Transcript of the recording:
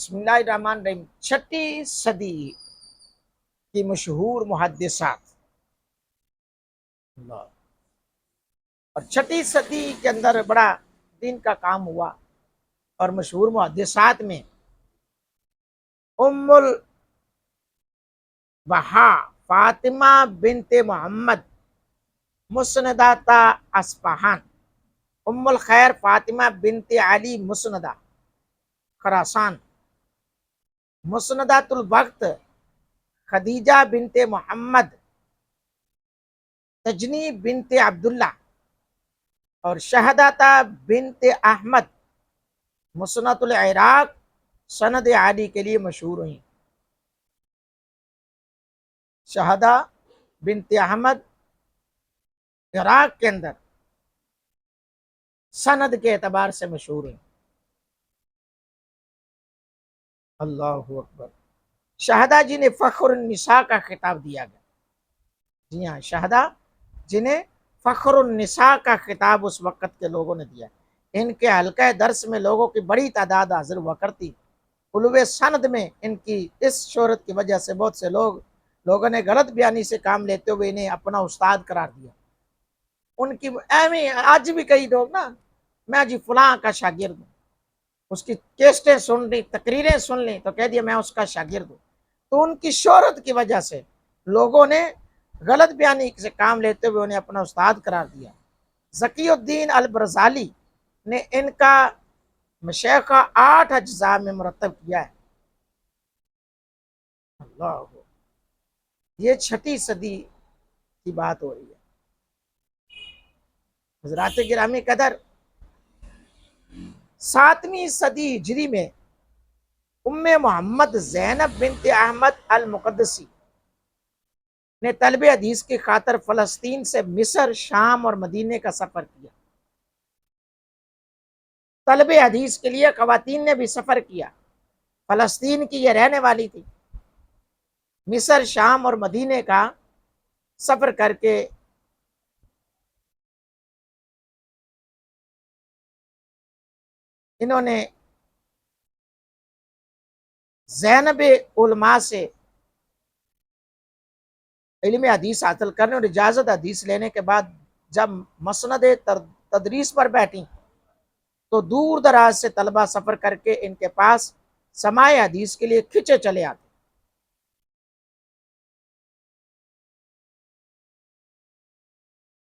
بسم اللہ الرحمن الرحیم، چھٹی صدی کی مشہور محدثات اللہ، اور چھٹی صدی کے اندر بڑا دین کا کام ہوا، اور مشہور محدثات میں ام البہا فاطمہ بنت محمد مسندہ اصفہان، ام الخیر فاطمہ بنت علی مسندہ خراسان، مسندۃ الوقت خدیجہ بنت محمد تجنی بنت عبداللہ، اور شہداتہ بنت احمد مسنت العراق سند عالی کے لیے مشہور ہوئی۔ شہدہ بنت احمد عراق کے اندر سند کے اعتبار سے مشہور ہوئی۔ اللہ اکبر۔ شہدہ جنہیں فخر النساء کا خطاب دیا گیا، جی ہاں، شہدہ جنہیں فخر النساء کا خطاب اس وقت کے لوگوں نے دیا، ان کے حلقہ درس میں لوگوں کی بڑی تعداد حاضر ہوا کرتی۔ علوِ سند میں ان کی اس شہرت کی وجہ سے بہت سے لوگوں نے غلط بیانی سے کام لیتے ہوئے انہیں اپنا استاد قرار دیا۔ ان کی آج بھی کئی لوگ نا، میں جی فلاں کا شاگرد ہوں، اس کی کیسٹیں سن لی، تقریریں سن لی تو کہہ دیا میں اس کا شاگرد ہوں۔ تو ان کی شہرت کی وجہ سے لوگوں نے غلط بیانی سے کام لیتے ہوئے انہیں اپنا استاد قرار دیا۔ ذکی الدین البرزالی نے ان کا مشیخہ 8 اجزاء میں مرتب کیا ہے۔ اللہ، یہ چھٹی صدی کی بات ہو رہی ہے۔ حضرات گرامی قدر، 7ویں صدی ہجری میں ام محمد زینب بنت احمد المقدسی نے طلب حدیث کی خاطر فلسطین سے مصر، شام اور مدینے کا سفر کیا۔ طلب حدیث کے لیے خواتین نے بھی سفر کیا۔ فلسطین کی یہ رہنے والی تھی، مصر، شام اور مدینے کا سفر کر کے انہوں نے زینب علماء سے علم حدیث حاصل کرنے اور اجازت حدیث لینے کے بعد جب مسند تدریس پر بیٹھی تو دور دراز سے طلبہ سفر کر کے ان کے پاس سماع حدیث کے لیے کھنچے چلے آتے۔